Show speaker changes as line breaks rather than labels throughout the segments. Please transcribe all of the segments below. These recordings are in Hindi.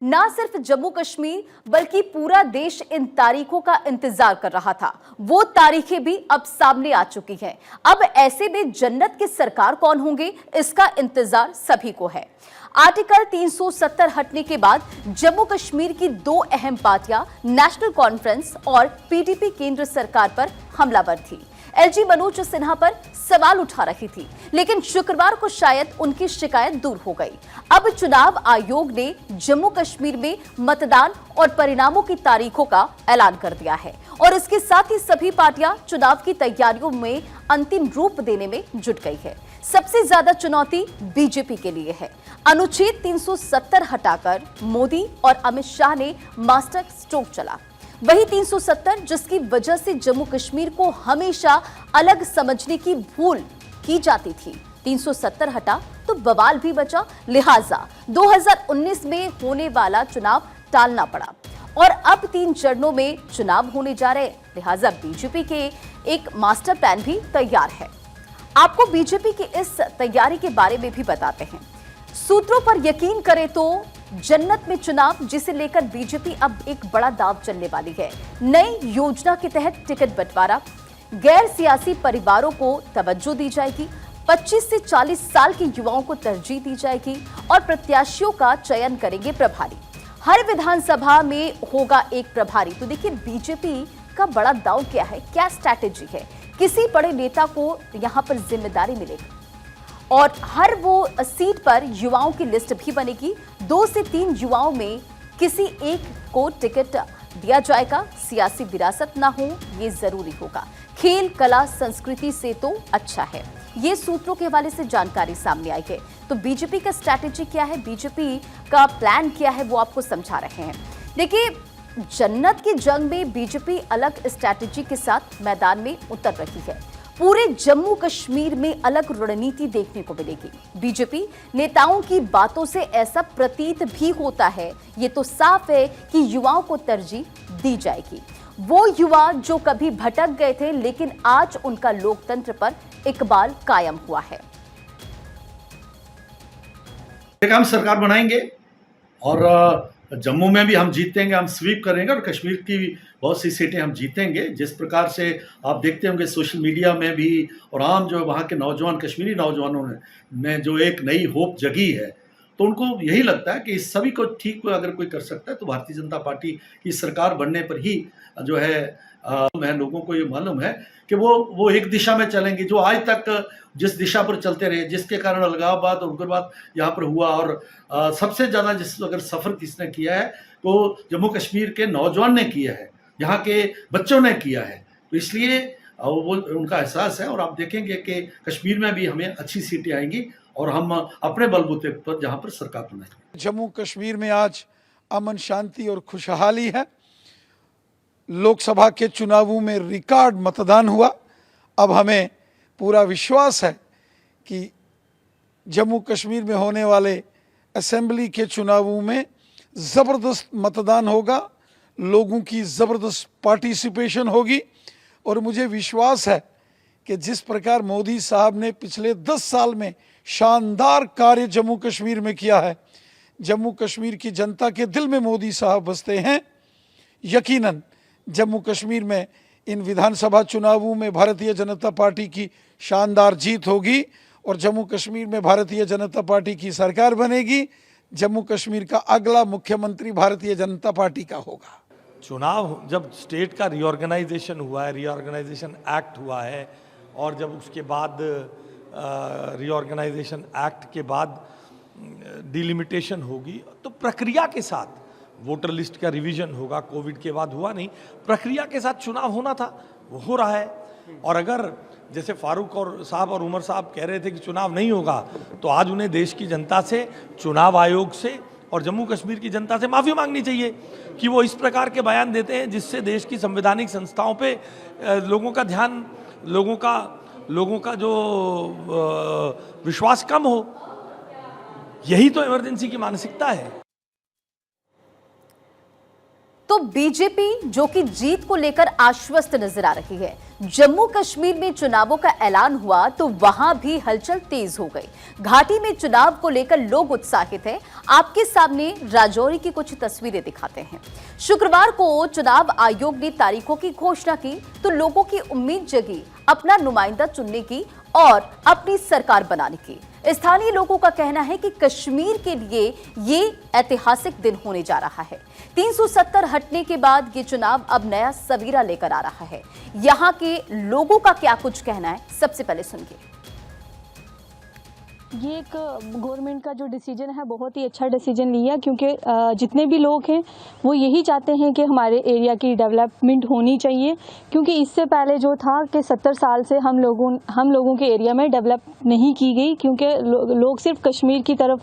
ना सिर्फ जम्मू कश्मीर बल्कि पूरा देश इन तारीखों का इंतजार कर रहा था। वो तारीखें भी अब सामने आ चुकी हैं। अब ऐसे में जन्नत की सरकार कौन होंगे, इसका इंतजार सभी को है। आर्टिकल 370 हटने के बाद जम्मू कश्मीर की दो अहम पार्टियां नेशनल कॉन्फ्रेंस और पीडीपी केंद्र सरकार पर हमलावर थी। एलजी मनोज सिन्हा पर सवाल उठा रही थी, लेकिन शुक्रवार को शायद उनकी शिकायत दूर हो गई। अब चुनाव आयोग ने जम्मू कश्मीर में मतदान और परिणामों की तारीखों का ऐलान कर दिया है और इसके साथ ही सभी पार्टियां चुनाव की तैयारियों में अंतिम रूप देने में जुट गई है। सबसे ज्यादा चुनौती बीजेपी के लिए है। अनुच्छेद 370 हटाकर मोदी और अमित शाह ने मास्टर स्ट्रोक चला। वही 370 जिसकी वजह से जम्मू कश्मीर को हमेशा अलग समझने की भूल की जाती थी। 370 हटा तो बवाल भी बचा, लिहाजा 2019 में होने वाला चुनाव टालना पड़ा और अब 3 चरणों में चुनाव होने जा रहे, लिहाजा बीजेपी के एक मास्टर प्लान भी तैयार है। आपको बीजेपी की इस तैयारी के बारे में भी बताते हैं। सूत्रों पर यकीन करें तो जन्नत में चुनाव, जिसे लेकर बीजेपी अब एक बड़ा दांव चलने वाली है। नई योजना के तहत टिकट बंटवारा, गैर सियासी परिवारों को तवज्जो दी जाएगी, 25 से 40 साल के युवाओं को तरजीह दी जाएगी और प्रत्याशियों का चयन करेंगे प्रभारी। हर विधानसभा में होगा एक प्रभारी। तो देखिए बीजेपी का बड़ा दांव क्या है, क्या स्ट्रैटेजी है। किसी बड़े नेता को यहां पर जिम्मेदारी मिलेगी और हर वो सीट पर युवाओं की लिस्ट भी बनेगी। 2 से 3 युवाओं में किसी एक को टिकट दिया जाएगा। सियासी विरासत ना हो ये जरूरी होगा। खेल, कला, संस्कृति से तो अच्छा है। ये सूत्रों के हवाले से जानकारी सामने आई है। तो बीजेपी का स्ट्रैटेजी क्या है, बीजेपी का प्लान क्या है, वो आपको समझा रहे हैं। देखिए जन्नत की जंग में बीजेपी अलग स्ट्रैटेजी के साथ मैदान में उतर रही है। पूरे जम्मू कश्मीर में अलग रणनीति देखने को मिलेगी। बीजेपी नेताओं की बातों से ऐसा प्रतीत भी होता है, ये तो साफ है कि युवाओं को तरजीह दी जाएगी। वो युवा जो कभी भटक गए थे, लेकिन आज उनका लोकतंत्र पर इकबाल कायम हुआ है।
हम सरकार बनाएंगे और जम्मू में भी हम जीतेंगे, हम स्वीप करेंगे और कश्मीर की बहुत सी सीटें हम जीतेंगे। जिस प्रकार से आप देखते होंगे सोशल मीडिया में भी और आम जो वहाँ के नौजवान, कश्मीरी नौजवानों ने जो एक नई होप जगी है, तो उनको यही लगता है कि इस सभी को ठीक अगर कोई कर सकता है तो भारतीय जनता पार्टी की सरकार बनने पर ही जो है लोगों को ये मालूम है कि वो एक दिशा में चलेंगे जो आज तक जिस दिशा पर चलते रहे, जिसके कारण अलगाववाद और उग्रवाद यहाँ पर हुआ। और सबसे ज़्यादा जिस अगर सफ़र किसने किया है तो जम्मू कश्मीर के नौजवान ने किया है, यहाँ के बच्चों ने किया है। तो इसलिए वो उनका एहसास है और आप देखेंगे कि कश्मीर में भी हमें अच्छी सीटें आएंगी और हम अपने बलबूते पर जहाँ पर सरकार बनाएंगे।
जम्मू कश्मीर में आज अमन, शांति और खुशहाली है। लोकसभा के चुनावों में रिकॉर्ड मतदान हुआ। अब हमें पूरा विश्वास है कि जम्मू कश्मीर में होने वाले असेंबली के चुनावों में ज़बरदस्त मतदान होगा, लोगों की ज़बरदस्त पार्टिसिपेशन होगी और मुझे विश्वास है कि जिस प्रकार मोदी साहब ने पिछले 10 साल में शानदार कार्य जम्मू कश्मीर में किया है, जम्मू कश्मीर की जनता के दिल में मोदी साहब बसते हैं। यकीनन जम्मू कश्मीर में इन विधानसभा चुनावों में भारतीय जनता पार्टी की शानदार जीत होगी और जम्मू कश्मीर में भारतीय जनता पार्टी की सरकार बनेगी। जम्मू कश्मीर का अगला मुख्यमंत्री भारतीय जनता पार्टी का होगा।
चुनाव जब स्टेट का रीऑर्गेनाइजेशन हुआ है, रीऑर्गेनाइजेशन एक्ट हुआ है और जब उसके बाद रीऑर्गेनाइजेशन एक्ट के बाद डिलिमिटेशन होगी तो प्रक्रिया के साथ वोटर लिस्ट का रिवीजन होगा। कोविड के बाद हुआ नहीं, प्रक्रिया के साथ चुनाव होना था, वो हो रहा है। और अगर जैसे फारूक और साहब और उमर साहब कह रहे थे कि चुनाव नहीं होगा, तो आज उन्हें देश की जनता से, चुनाव आयोग से और जम्मू कश्मीर की जनता से माफ़ी मांगनी चाहिए कि वो इस प्रकार के बयान देते हैं जिससे देश की संवैधानिक संस्थाओं पे लोगों का ध्यान, लोगों का जो विश्वास कम हो। यही तो इमरजेंसी की मानसिकता है।
तो बीजेपी जो कि जीत को लेकर आश्वस्त नजर आ रही है। जम्मू कश्मीर में चुनावों का ऐलान हुआ तो वहां भी हलचल तेज हो गई। घाटी में चुनाव को लेकर लोग उत्साहित हैं। आपके सामने राजौरी की कुछ तस्वीरें दिखाते हैं। शुक्रवार को चुनाव आयोग ने तारीखों की घोषणा की तो लोगों की उम्मीद जगी अपना नुमाइंदा चुनने की और अपनी सरकार बनाने की। स्थानीय लोगों का कहना है कि कश्मीर के लिए ये ऐतिहासिक दिन होने जा रहा है। 370 हटने के बाद ये चुनाव अब नया सवेरा लेकर आ रहा है। यहाँ के लोगों का क्या कुछ कहना है, सबसे पहले सुनिए।
ये एक गवर्नमेंट का जो डिसीजन है बहुत ही अच्छा डिसीजन लिया, क्योंकि जितने भी लोग हैं वो यही चाहते हैं कि हमारे एरिया की डेवलपमेंट होनी चाहिए। क्योंकि इससे पहले जो था कि 70 साल से हम लोगों के एरिया में डेवलप नहीं की गई, क्योंकि लोग सिर्फ कश्मीर की तरफ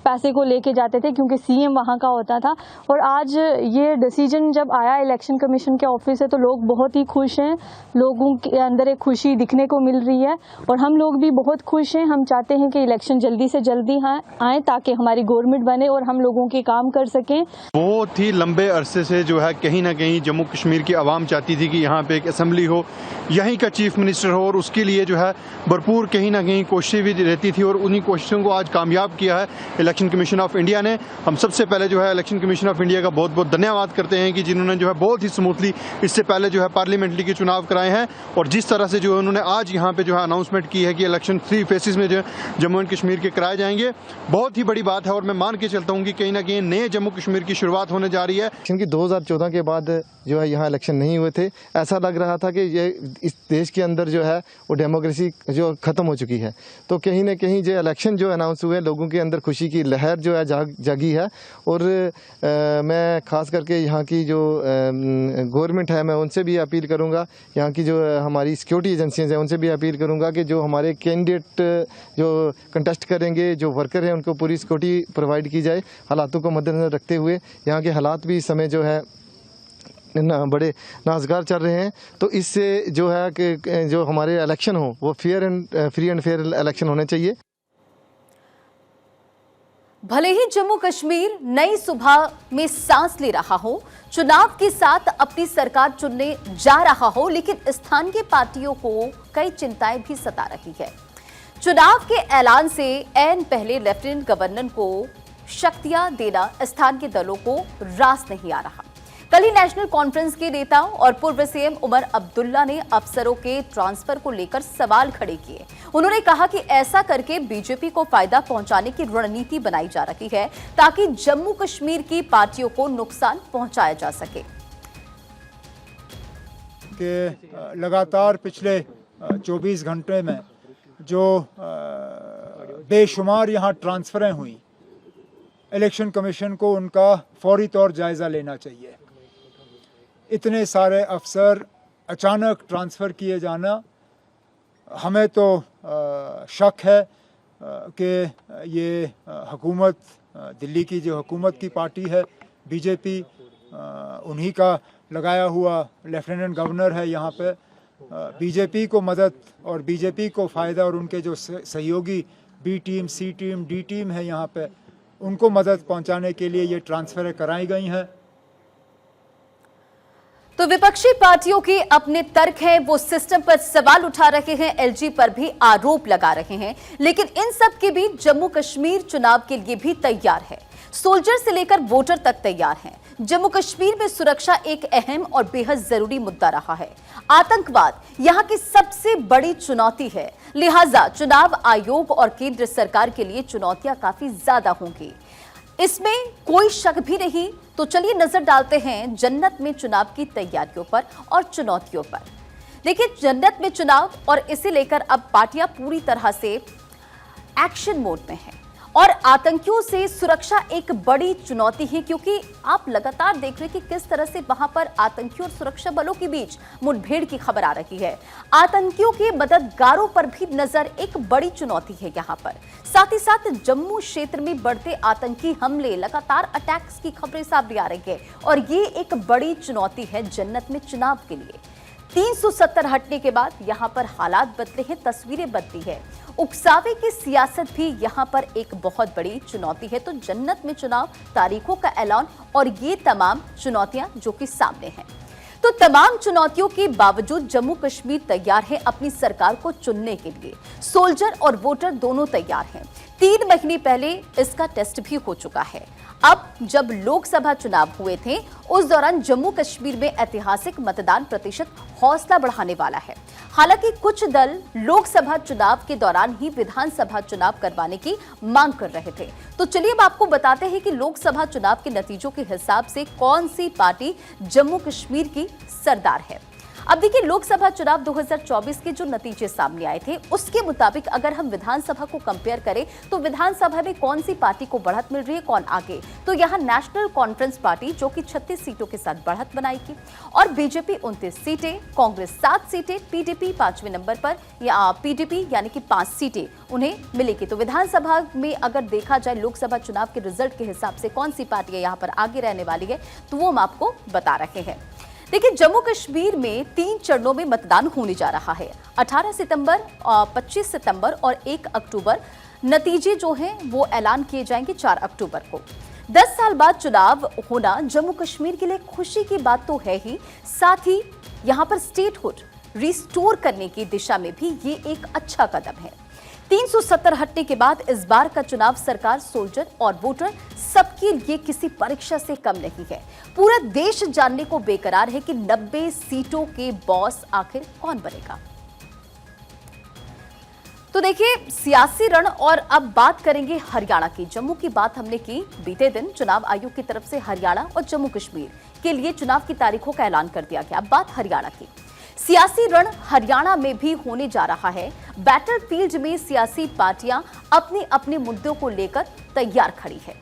पैसे को लेके जाते थे क्योंकि सीएम वहाँ का होता था। और आज ये डिसीजन जब आया इलेक्शन कमीशन के ऑफिस से तो लोग बहुत ही खुश हैं। लोगों के अंदर एक खुशी दिखने को मिल रही है और हम लोग भी बहुत खुश हैं। हम चाहते हैं कि इलेक्शन जल्दी से जल्दी आए ताकि हमारी गवर्नमेंट बने और हम लोगों के काम कर सकें।
बहुत ही लंबे अरसे से जो है कहीं ना कहीं जम्मू कश्मीर की आवाम चाहती थी कि यहाँ पे एक असेंबली हो, यहीं का चीफ मिनिस्टर हो, और उसके लिए जो है भरपूर कहीं ना कहीं कोशिशें भी रहती थी और उन्हीं कोशिशों को आज कामयाब किया है इलेक्शन कमीशन ऑफ इंडिया ने। हम सबसे पहले जो है इलेक्शन कमीशन ऑफ इंडिया का बहुत बहुत धन्यवाद करते हैं कि जिन्होंने जो है बहुत ही स्मूथली इससे पहले जो है पार्लियामेंट्री के चुनाव कराए हैं और जिस तरह से जो है उन्होंने आज यहाँ पे जो है अनाउंसमेंट की है कि इलेक्शन 3 फेसेस में जो है जम्मू एंड कश्मीर के कराए जाएंगे, बहुत ही बड़ी बात है। और मैं मान के चलता हूँ कि कहीं ना कहीं नए जम्मू कश्मीर की शुरुआत होने जा रही है।
क्योंकि 2014 के बाद जो है यहाँ इलेक्शन नहीं हुए थे, ऐसा लग रहा था कि ये इस देश के अंदर जो है वो डेमोक्रेसी जो ख़त्म हो चुकी है। तो कहीं ना कहीं जो इलेक्शन जो अनाउंस हुए लोगों के अंदर खुशी की लहर जो है जागी है। और मैं खास करके यहाँ की जो गवर्नमेंट है मैं उनसे भी अपील करूँगा, यहाँ की जो हमारी सिक्योरिटी एजेंसियाँ हैं उनसे भी अपील करूँगा कि जो हमारे कैंडिडेट जो कंटेस्ट करेंगे, जो वर्कर हैं, उनको पूरी सिक्योरिटी प्रोवाइड की जाए। हालातों को मद्देनजर रखते हुए यहाँ के हालात भी इस समय जो है बड़े नाजगार चल रहे हैं। तो इससे जो है कि जो हमारे इलेक्शन हो वो फ्री एंड फेयर इलेक्शन होने चाहिए।
भले ही जम्मू कश्मीर नई सुबह में सांस ले रहा हो, चुनाव के साथ अपनी सरकार चुनने जा रहा हो, लेकिन स्थानीय पार्टियों को कई चिंताएं भी सता रही है। चुनाव के ऐलान से ऐन पहले लेफ्टिनेंट गवर्नर को शक्तियां देना स्थानीय दलों को रास नहीं आ रहा। कल ही नेशनल कॉन्फ्रेंस के नेता और पूर्व सीएम उमर अब्दुल्ला ने अफसरों के ट्रांसफर को लेकर सवाल खड़े किए। उन्होंने कहा कि ऐसा करके बीजेपी को फायदा पहुंचाने की रणनीति बनाई जा रही है ताकि जम्मू कश्मीर की पार्टियों को नुकसान पहुंचाया जा सके।
कि लगातार पिछले 24 घंटे में जो बेशुमार यहाँ ट्रांसफरें हुई, इलेक्शन कमीशन को उनका फौरी तौर जायज़ा लेना चाहिए। इतने सारे अफसर अचानक ट्रांसफ़र किए जाना, हमें तो शक है कि ये हुकूमत, दिल्ली की जो हुकूमत की पार्टी है बीजेपी, उन्हीं का लगाया हुआ लेफ्टिनेंट गवर्नर है यहाँ पे। बीजेपी को मदद और बीजेपी को फ़ायदा और उनके जो सहयोगी बी टीम, सी टीम, डी टीम है यहाँ पे, उनको मदद पहुंचाने के लिए ये ट्रांसफरें कराई गई हैं।
तो विपक्षी पार्टियों के अपने तर्क हैं, वो सिस्टम पर सवाल उठा रहे हैं, एलजी पर भी आरोप लगा रहे हैं, लेकिन इन सब के बीच जम्मू कश्मीर चुनाव के लिए भी तैयार है। सोल्जर से लेकर वोटर तक तैयार हैं। जम्मू कश्मीर में सुरक्षा एक अहम और बेहद जरूरी मुद्दा रहा है। आतंकवाद यहाँ की सबसे बड़ी चुनौती है, लिहाजा चुनाव आयोग और केंद्र सरकार के लिए चुनौतियां काफी ज्यादा होंगी, इसमें कोई शक भी नहीं। तो चलिए नजर डालते हैं जन्नत में चुनाव की तैयारियों पर और चुनौतियों पर। देखिए, जन्नत में चुनाव और इसे लेकर अब पार्टियां पूरी तरह से एक्शन मोड में हैं और आतंकियों से सुरक्षा एक बड़ी चुनौती है, क्योंकि आप लगातार देख रहे हैं कि किस तरह से वहां पर आतंकियों और सुरक्षा बलों के बीच मुठभेड़ की खबर आ रही है। आतंकियों के मददगारों पर भी नजर एक बड़ी चुनौती है यहाँ पर। साथ ही साथ जम्मू क्षेत्र में बढ़ते आतंकी हमले, लगातार अटैक्स की खबरें सामने आ रही है और ये एक बड़ी चुनौती है जन्नत में चुनाव के लिए। 370 हटने के बाद यहां पर हालात बदले हैं, तस्वीरें बदली है। उकसावे की सियासत भी यहां पर एक बहुत बड़ी चुनौती है। तो जन्नत में चुनाव तारीखों का ऐलान और ये तमाम चुनौतियां जो कि सामने हैं। तो तमाम चुनौतियों के बावजूद जम्मू कश्मीर तैयार है अपनी सरकार को चुनने के लिए। सोल्जर और वोटर दोनों तैयार हैं। 3 महीने पहले इसका टेस्ट भी हो चुका है। अब जब लोकसभा चुनाव हुए थे उस दौरान जम्मू कश्मीर में ऐतिहासिक मतदान प्रतिशत हौसला बढ़ाने वाला है। हालांकि कुछ दल लोकसभा चुनाव के दौरान ही विधानसभा चुनाव करवाने की मांग कर रहे थे। तो चलिए अब आपको बताते हैं कि लोकसभा चुनाव के नतीजों के हिसाब से कौन सी पार्टी जम्मू कश्मीर की सरदार है। अब देखिए, लोकसभा चुनाव 2024 के जो नतीजे सामने आए थे उसके मुताबिक अगर हम विधानसभा को कंपेयर करें तो विधानसभा में कौन सी पार्टी को बढ़त मिल रही है, कौन आगे। तो यहाँ नेशनल कॉन्फ्रेंस पार्टी जो कि 36 सीटों के साथ बढ़त बनाएगी और बीजेपी 29 सीटें, कांग्रेस 7 सीटें, पीडीपी 5वें नंबर पर, या पीडीपी यानी कि 5 सीटें उन्हें मिलेगी। तो विधानसभा में अगर देखा जाए लोकसभा चुनाव के रिजल्ट के हिसाब से कौन सी पार्टियां यहाँ पर आगे रहने वाली है तो वो हम आपको बता रहे हैं। देखिए, जम्मू कश्मीर में 3 चरणों में मतदान होने जा रहा है। 18 सितंबर, 25 सितंबर और 1 अक्टूबर। नतीजे जो हैं वो ऐलान किए जाएंगे 4 अक्टूबर को। 10 साल बाद चुनाव होना जम्मू कश्मीर के लिए खुशी की बात तो है ही, साथ ही यहां पर स्टेटहुड रिस्टोर करने की दिशा में भी ये एक अच्छा कदम है। 370 हटने के बाद इस बार का चुनाव सरकार, सोल्जर और वोटर सबके लिए किसी परीक्षा से कम नहीं है। पूरा देश जानने को बेकरार है कि 90 सीटों के बॉस आखिर कौन बनेगा। तो देखिए, सियासी रण। और अब बात करेंगे हरियाणा की। जम्मू की बात हमने की, बीते दिन चुनाव आयोग की तरफ से हरियाणा और जम्मू कश्मीर के लिए चुनाव की तारीखों का ऐलान कर दिया गया। अब बात हरियाणा की। सियासी रण हरियाणा में भी होने जा रहा है। बैटलफील्ड में सियासी पार्टियां अपने अपने मुद्दों को लेकर तैयार खड़ी है।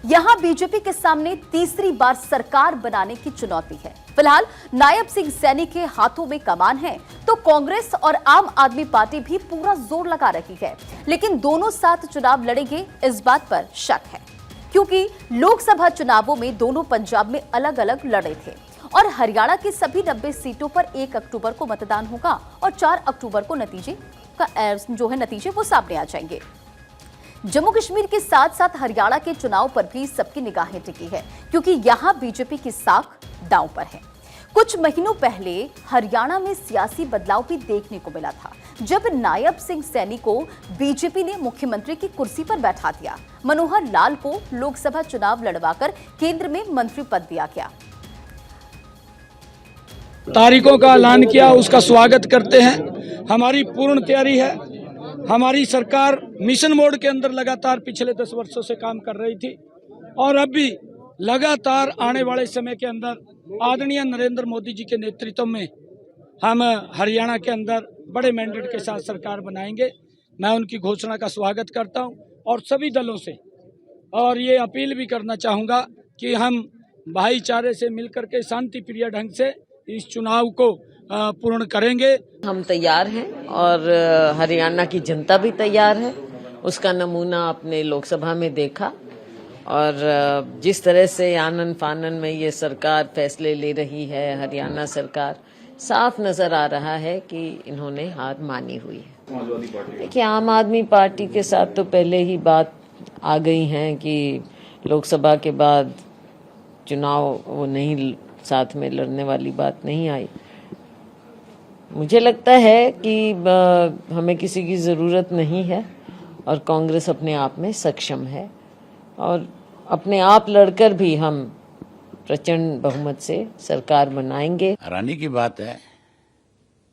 यहां बीजेपी के सामने तीसरी बार सरकार बनाने की चुनौती है। फिलहाल नायब सिंह सैनी के हाथों में कमान है तो कांग्रेस और आम आदमी पार्टी भी पूरा जोर लगा रही है। लेकिन दोनों साथ चुनाव लड़ेंगे इस बात पर शक है, क्योंकि लोकसभा चुनावों में दोनों पंजाब में अलग अलग लड़े थे और हरियाणा की सभी 90 सीटों पर 1 अक्टूबर को मतदान होगा और 4 अक्टूबर को नतीजे वो सामने आ जाएंगे। जम्मू कश्मीर के साथ साथ हरियाणा के चुनाव पर भी सबकी निगाहें टिकी है, क्योंकि यहां बीजेपी की साख दांव पर है। कुछ महीनों पहले हरियाणा में सियासी बदलाव भी देखने को मिला था, जब नायब सिंह सैनी को बीजेपी ने मुख्यमंत्री की कुर्सी पर बैठा दिया। मनोहर लाल को लोकसभा चुनाव लड़वाकर केंद्र में मंत्री पद दिया गया।
तारीखों का ऐलान किया, उसका स्वागत करते हैं। हमारी पूर्ण तैयारी है। हमारी सरकार मिशन मोड के अंदर लगातार पिछले 10 वर्षों से काम कर रही थी और अब भी लगातार आने वाले समय के अंदर आदरणीय नरेंद्र मोदी जी के नेतृत्व में हम हरियाणा के अंदर बड़े मैंडेट के साथ सरकार बनाएंगे। मैं उनकी घोषणा का स्वागत करता हूं और सभी दलों से, और ये अपील भी करना चाहूँगा कि हम भाईचारे से मिलकर के शांति प्रिय ढंग से इस चुनाव को पूर्ण करेंगे।
हम तैयार हैं और हरियाणा की जनता भी तैयार है। उसका नमूना आपने लोकसभा में देखा और जिस तरह से आनन फानन में ये सरकार फैसले ले रही है, हरियाणा सरकार, साफ नजर आ रहा है कि इन्होंने हार मानी हुई है। देखिए, आम आदमी पार्टी के साथ तो पहले ही बात आ गई है कि लोकसभा के बाद चुनाव वो नहीं, साथ में लड़ने वाली बात नहीं आई। मुझे लगता है कि हमें किसी की ज़रूरत नहीं है और कांग्रेस अपने आप में सक्षम है और अपने आप लड़कर भी हम प्रचंड बहुमत से सरकार बनाएंगे।
हैरानी की बात है,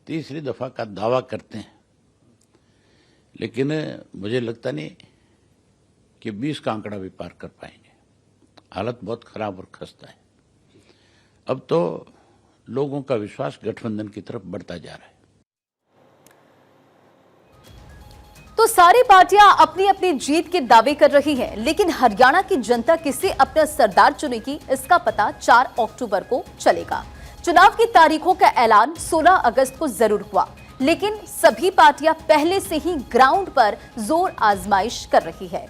तीसरी दफा का दावा करते हैं, लेकिन मुझे लगता नहीं कि 20 का आंकड़ा भी पार कर पाएंगे। हालत बहुत खराब और खस्ता है। अब तो लोगों का विश्वास गठबंधन की तरफ बढ़ता जा रहा है।
तो सारी पार्टियां अपनी अपनी जीत के दावे कर रही हैं, लेकिन हरियाणा की जनता किसे अपना सरदार चुनेगी इसका पता 4 अक्टूबर को चलेगा। चुनाव की तारीखों का ऐलान 16 अगस्त को जरूर हुआ, लेकिन सभी पार्टियां पहले से ही ग्राउंड पर जोर आजमाइश कर रही है।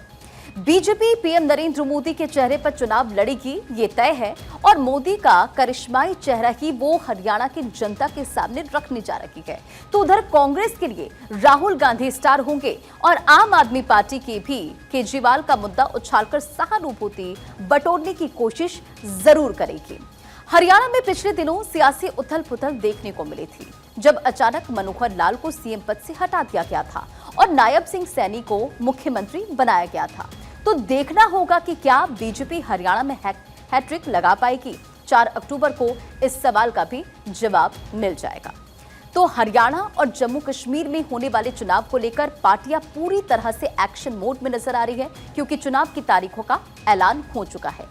बीजेपी पीएम नरेंद्र मोदी के चेहरे पर चुनाव लड़ेगी, ये तय है और मोदी का करिश्माई चेहरा ही वो हरियाणा की जनता के सामने रखने जा रही है। तो उधर कांग्रेस के लिए राहुल गांधी स्टार होंगे और आम आदमी पार्टी की भी केजरीवाल का मुद्दा उछालकर सहानुभूति बटोरने की कोशिश जरूर करेगी। हरियाणा में पिछले दिनों सियासी उथल-पुथल देखने को मिली थी, जब अचानक मनोहर लाल को सीएम पद से हटा दिया गया था और नायब सिंह सैनी को मुख्यमंत्री बनाया गया था। तो देखना होगा कि क्या बीजेपी हरियाणा में हैट्रिक लगा पाएगी। 4 अक्टूबर को इस सवाल का भी जवाब मिल जाएगा। तो हरियाणा और जम्मू कश्मीर में होने वाले चुनाव को लेकर पार्टियां पूरी तरह से एक्शन मोड में नजर आ रही है, क्योंकि चुनाव की तारीखों का ऐलान हो चुका है।